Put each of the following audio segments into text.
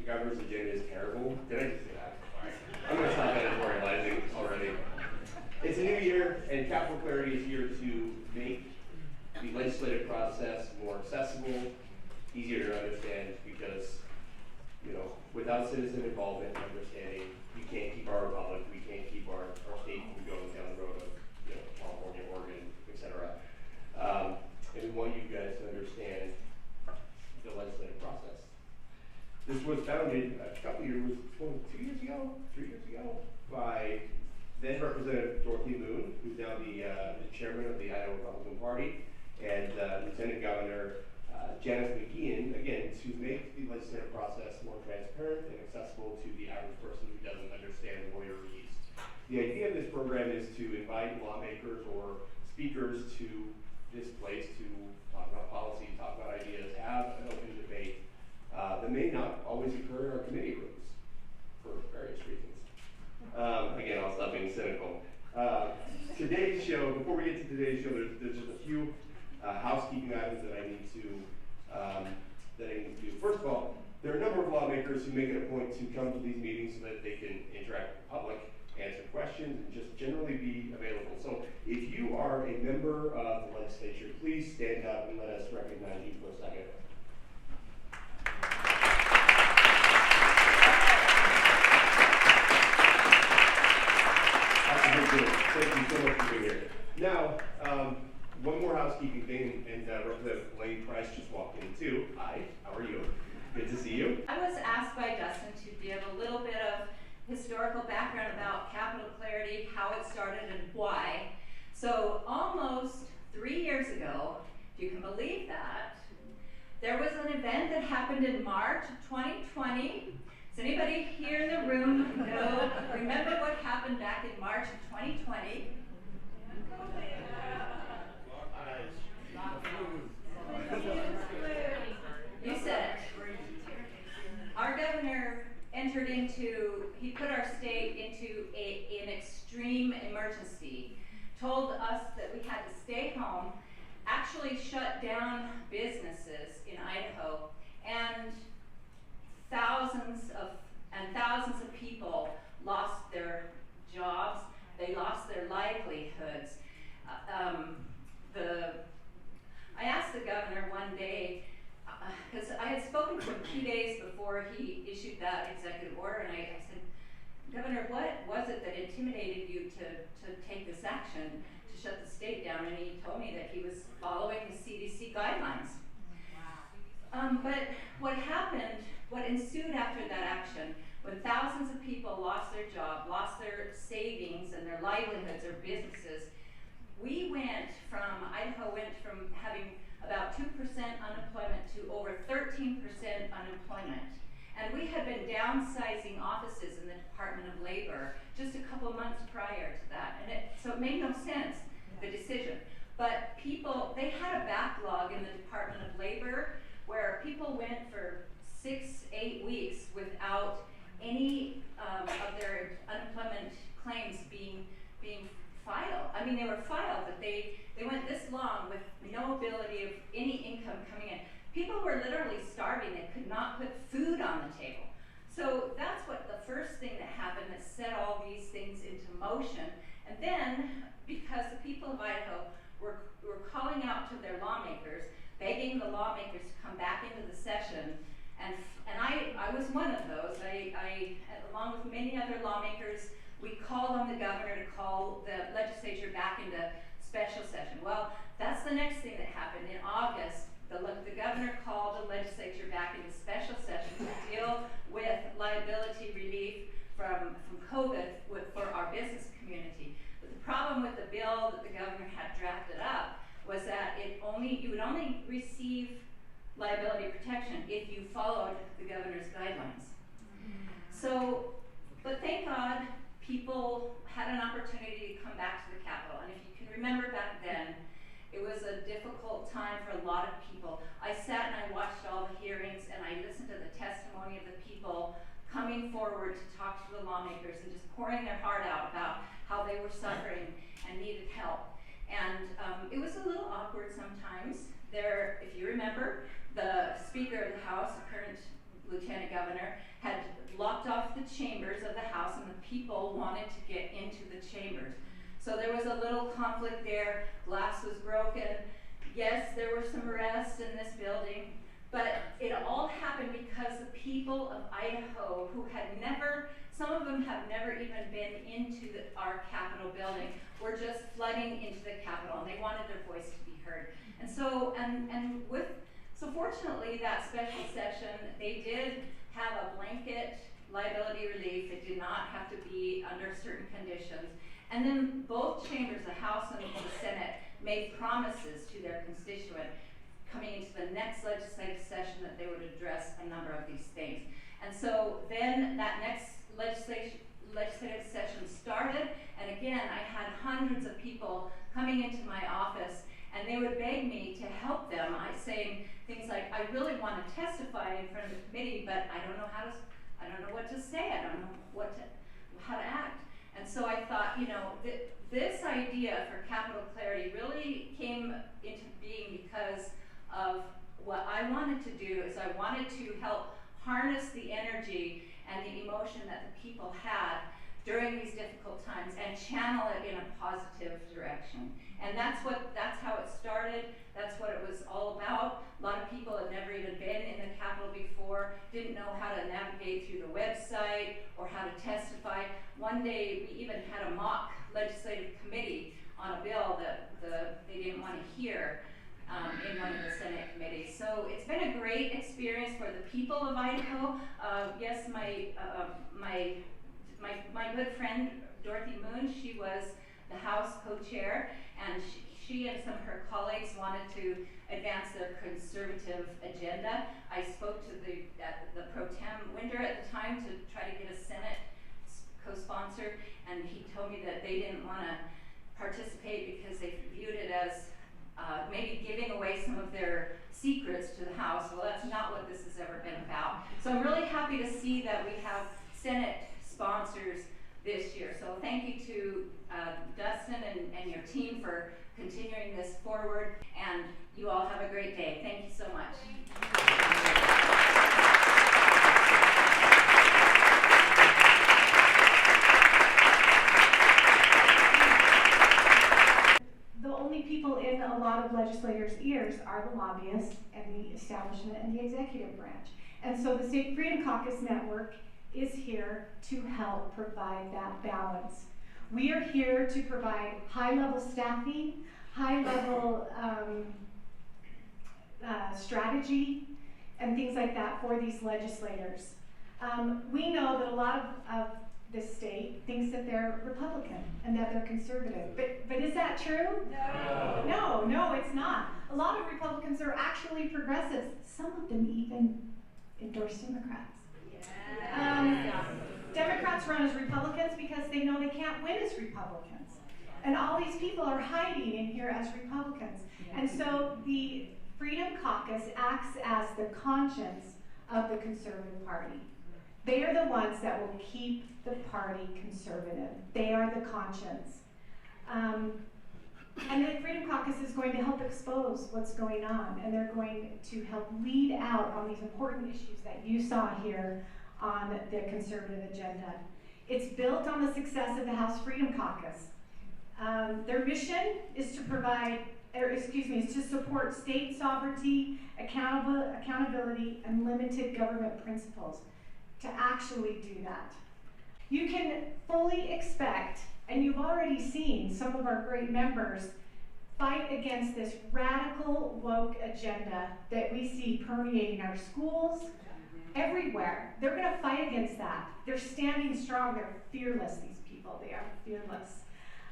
governor's agenda is terrible. Did I just say that? Sorry. I'm going to stop editorializing already. It's a new year, and Capitol Clarity is here to make the legislative process more accessible, easier to understand, because, you know, without citizen involvement and understanding, we can't keep our republic, we can't keep our state from going down the road of, you know, California, Oregon, etc. And we want you guys to understand the legislative process. This was founded a couple years, 2 years ago, 3 years ago, by then Representative Dorothy Moon, who's now the chairman of the Idaho Republican Party, and Lieutenant Governor Janice McGeachin, again, to make the legislative process more transparent and accessible to the average person who doesn't understand lawyerese. The idea of this program is to invite lawmakers or speakers to this place to talk about policy, talk about ideas, have an open debate that may not always occur in our committee rooms for various reasons. Again, I'll stop being cynical. Today's show, before we get to today's show, there's just a few housekeeping items that I need to do. First of all, there are a number of lawmakers who make it a point to come to these meetings so that they can interact with the public, answer questions, and just generally be available. So if you are a member of the legislature, please stand up and let us recognize you for a second. Thank you so much for being here. Now, one more housekeeping thing, and Representative Lenny Price just walked in too. Hi, how are you? Good to see you. I was asked by Dustin to give a little bit of historical background about Capitol Clarity, how it started and why. So almost 3 years ago, if you can believe that, there was an event that happened in March of 2020. Does anybody here in the room remember what happened back in March of 2020? You said it. Our governor he put our state into an extreme emergency, told us that we had to stay home, actually shut down businesses in Idaho, and thousands of people lost their jobs, they lost their livelihoods. I asked the governor one day, because I had spoken to him 2 days before he issued that executive order, and I said, Governor, what was it that intimidated you to take this action to shut the state down? And he told me that he was following the CDC guidelines. Wow. But what ensued after that action, when thousands of people lost their job, lost their savings and their livelihoods or businesses, Idaho went from having about 2% unemployment to over 13% unemployment. And we had been downsizing offices in the Department of Labor just a couple months prior to that. So it made no sense, the decision. But they had a backlog in the Department of Labor where people went for 6-8 weeks without any of their unemployment claims being filed. I mean, they were filed, but they went this long with no ability of any income coming in. People were literally starving. They could not put food on the table. So that's what the first thing that happened that set all these things into motion. And then, because the people of Idaho were calling out to their lawmakers, begging the lawmakers to come back into the session, and I was one of those. I along with many other lawmakers, we called on the governor to call the legislature back into special session. Well, that's the next thing that happened. In August, the governor called the legislature back into special session to deal with liability relief from COVID for our business community. But the problem with the bill that the governor had drafted up was that you would only receive liability protection if you followed the governor's guidelines. So, but thank God, people had an opportunity to come back to the Capitol. And if you can remember back then, it was a difficult time for a lot of people. I sat and I watched all the hearings and I listened to the testimony of the people coming forward to talk to the lawmakers and just pouring their heart out about how they were suffering and needed help. And it was a little awkward sometimes. If you remember, the Speaker of the House, the current Lieutenant Governor, blocked off the chambers of the House, and the people wanted to get into the chambers. So there was a little conflict there. Glass was broken. Yes, there were some arrests in this building, but it all happened because the people of Idaho, who had never, some of them have never even been into our Capitol building, were just flooding into the Capitol, and they wanted their voice to be heard. And so, so fortunately, that special session, they did have a blanket liability relief. It did not have to be under certain conditions. And then both chambers, the House and the Senate, made promises to their constituent coming into the next legislative session that they would address a number of these things. And so then that next legislative session started, and again, I had hundreds of people coming into my office, and they would beg me to help them. Saying things like, I really want to testify in front of the committee, but I don't know what to say, I don't know how to act. And so I thought, you know, this idea for Capitol Clarity really came into being because of what I wanted to do. Is I wanted to help harness the energy and the emotion that the people had during these difficult times and channel it in a positive direction. And that's how it started. That's what it was all about. A lot of people had never even been in the Capitol before, didn't know how to navigate through the website or how to testify. One day we even had a mock legislative committee on a bill that they didn't want to hear in one of the Senate committees. So it's been a great experience for the people of Idaho. Yes, my good friend Dorothy Moon, she was the House co-chair, and she and some of her colleagues wanted to advance their conservative agenda. I spoke to the pro tem Winder at the time to try to get a Senate co-sponsor, and he told me that they didn't want to participate because they viewed it as maybe giving away some of their secrets to the House. Well, that's not what this has ever been about. So I'm really happy to see that we have Senate sponsors this year. So thank you to Dustin and your team for continuing this forward, and you all have a great day. Thank you so much. The only people in a lot of legislators' ears are the lobbyists and the establishment and the executive branch. And so the State Freedom Caucus Network is here to help provide that balance. We are here to provide high-level staffing, high-level strategy, and things like that for these legislators. We know that a lot of this state thinks that they're Republican and that they're conservative. But is that true? No. No, it's not. A lot of Republicans are actually progressives. Some of them even endorse Democrats. Democrats run as Republicans because they know they can't win as Republicans. And all these people are hiding in here as Republicans. And so the Freedom Caucus acts as the conscience of the Conservative Party. They are the ones that will keep the party conservative. They are the conscience. And the Freedom Caucus is going to help expose what's going on, and they're going to help lead out on these important issues that you saw here on the conservative agenda. It's built on the success of the House Freedom Caucus. Their mission is to support state sovereignty, accountability, and limited government principles. To actually do that, you can fully expect, and you've already seen some of our great members fight against this radical woke agenda that we see permeating our schools, everywhere. They're going to fight against that. They're standing strong. They're fearless, these people. They are fearless.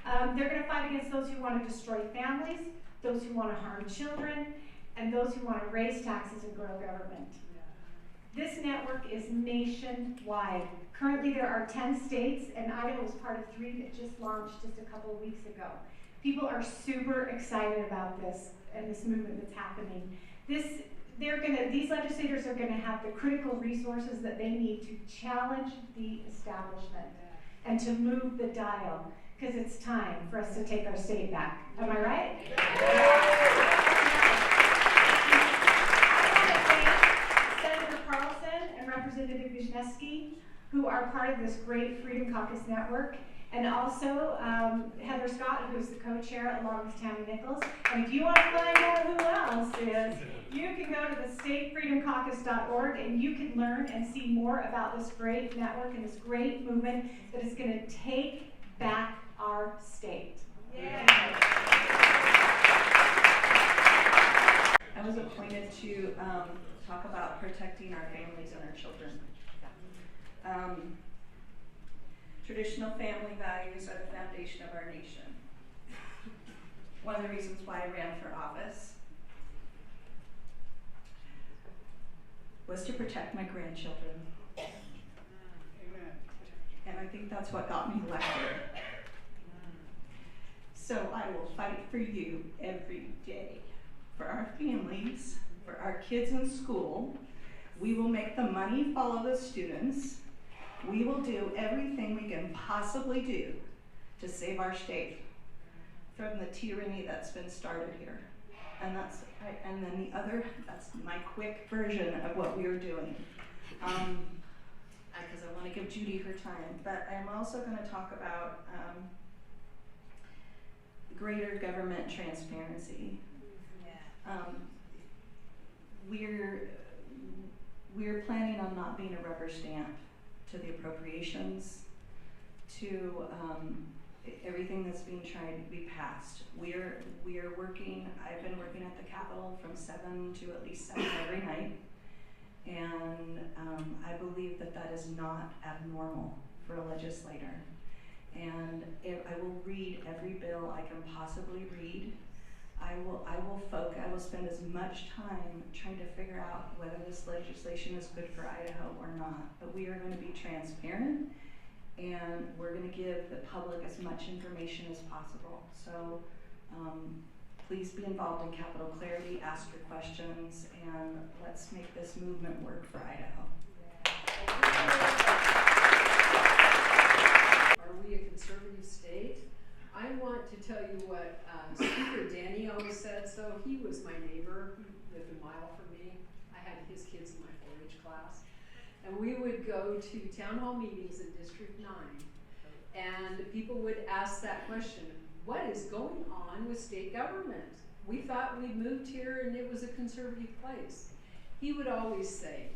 They're going to fight against those who want to destroy families, those who want to harm children, and those who want to raise taxes and grow government. This network is nationwide. Currently there are 10 states, and Idaho was part of 3 that just launched just a couple of weeks ago. People are super excited about this and this movement that's happening. These legislators are going to have the critical resources that they need to challenge the establishment and to move the dial, because it's time for us to take our state back. Am I right? I want to thank Senator Carlson and Representative Wisniewski who are part of this great Freedom Caucus network, and also Heather Scott, who's the co-chair along with Tammy Nichols. And if you want to find out who else is, you can go to the statefreedomcaucus.org and you can learn and see more about this great network and this great movement that is going to take back our state. Yeah. I was appointed to talk about protecting our families and our children. Traditional family values are the foundation of our nation. One of the reasons why I ran for office was to protect my grandchildren. Amen. And I think that's what got me elected. So I will fight for you every day, for our families, for our kids in school. We will make the money follow the students. We will do everything we can possibly do to save our state from the tyranny that's been started here. And that's right. And then that's my quick version of what we are doing. Because I want to give Judy her time, but I'm also going to talk about greater government transparency. Yeah. We're planning on not being a rubber stamp to the appropriations, to everything that's being tried to be passed. We are working. I've been working at the Capitol from 7 to at least 7 every night, and I believe that is not abnormal for a legislator. And I will read every bill I can possibly read. I will spend as much time trying to figure out whether this legislation is good for Idaho or not. But we are going to be transparent, and we're going to give the public as much information as possible. So please be involved in Capitol Clarity, ask your questions, and let's make this movement work for Idaho. Are we a conservative state? I want to tell you what Speaker Danny always said. So he was my neighbor, he lived a mile from me. I had his kids in my 4-H class. And we would go to town hall meetings in District 9. And people would ask that question, what is going on with state government? We thought we'd moved here and it was a conservative place. He would always say,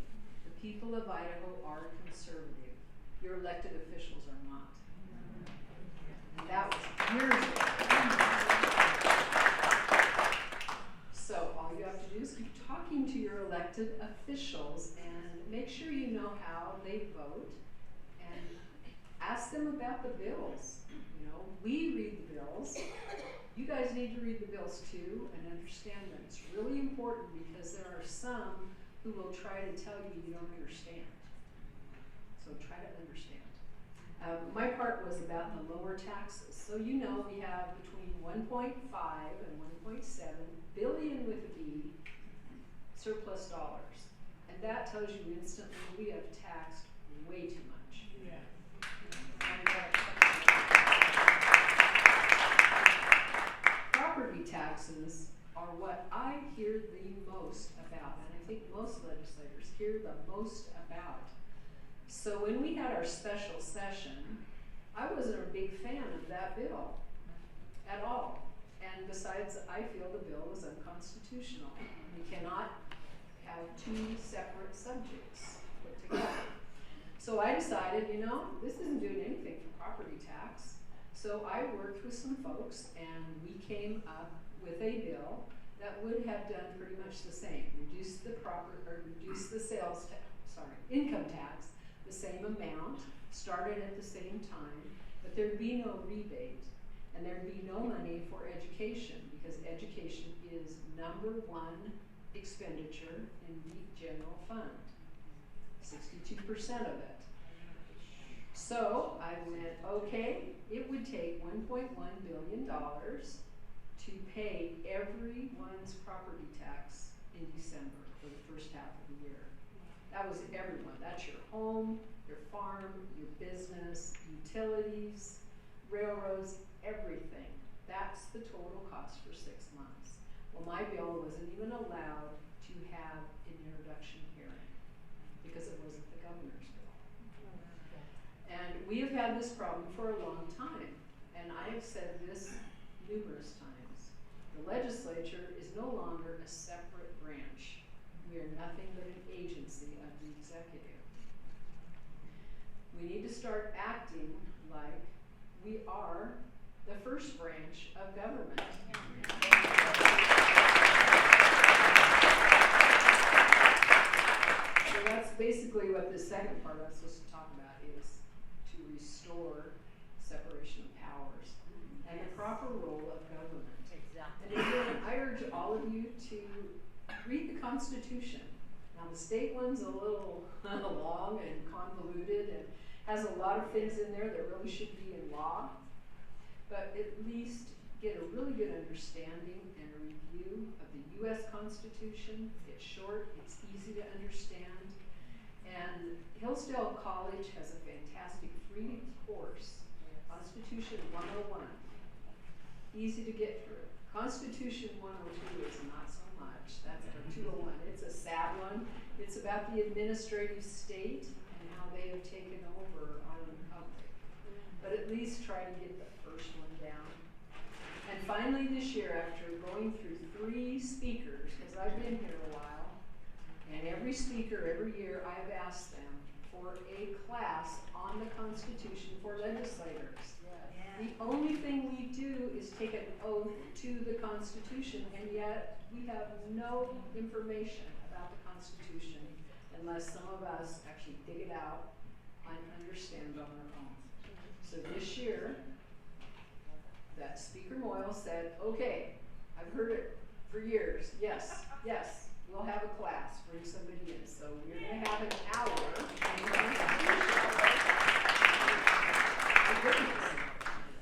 the people of Idaho are conservative. Your elected officials are not. And that was years ago. So all you have to do is keep talking to your elected officials and make sure you know how they vote and ask them about the bills. You know, we read the bills. You guys need to read the bills too and understand them. It's really important because there are some who will try to tell you you don't understand. So try to understand. My part was about the lower taxes. So you know we have between 1.5 and 1.7 billion with a B surplus dollars. And that tells you instantly we have taxed way too much. Yeah. Property taxes are what I hear the most about, and I think most legislators hear the most about. So when we had our special session, I wasn't a big fan of that bill at all. And besides, I feel the bill was unconstitutional. We cannot have two separate subjects put together. So I decided, you know, this isn't doing anything for property tax. So I worked with some folks and we came up with a bill that would have done pretty much the same. Reduce the sales tax, income tax, the same amount, started at the same time, but there'd be no rebate and there'd be no money for education because education is #1 expenditure in the general fund, 62% of it. So I went, okay, it would take $1.1 billion to pay everyone's property tax in December for the first half of the year. That was everyone. That's your home, your farm, your business, utilities, railroads, everything. That's the total cost for 6 months. Well, my bill wasn't even allowed to have an introduction hearing because it wasn't the governor's bill. we have had this problem for a long time, and I have said this numerous times. The legislature is no longer a separate branch. We are nothing but an agency of the executive. We need to start acting like we are the first branch of government. So that's basically what this second part I'm supposed to talk about is to restore separation of powers and the proper role of government. Exactly. And again, I urge all of you to read the Constitution. Now the state one's a little long and convoluted and has a lot of things in there that really should be in law, but at least get a really good understanding and a review of the U.S. Constitution. It's short, it's easy to understand, and Hillsdale College has a fantastic free course, Constitution 101. Easy to get through. Constitution 102 is not so much. That's our 201. It's a sad one. It's about the administrative state and how they have taken over our republic. But at least try to get the first one down. And finally this year, after going through 3 speakers, because I've been here a while, and every speaker every year I've asked them for a class on the Constitution for legislators. The only thing we do is take an oath to the Constitution, and yet we have no information about the Constitution unless some of us actually dig it out and understand it on our own. So this year, that Speaker Moyle said, okay, I've heard it for years, yes, yes, we'll have a class, bring somebody in. So we're gonna have an hour.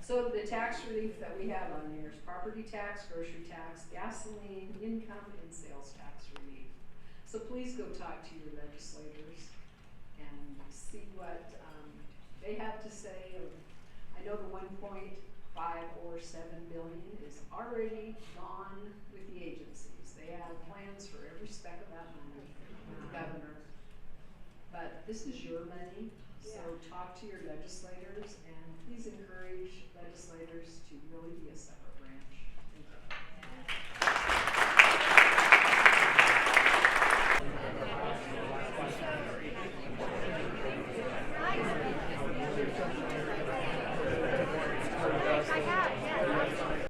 So the tax relief that we have on there is property tax, grocery tax, gasoline, income, and sales tax relief. So please go talk to your legislators and see what they have to say. I know the 1.5 or 7 billion is already gone with the agencies. They have plans for every speck of that money with the governor. But this is your money, so talk to your legislators and please encourage legislators to really be a separate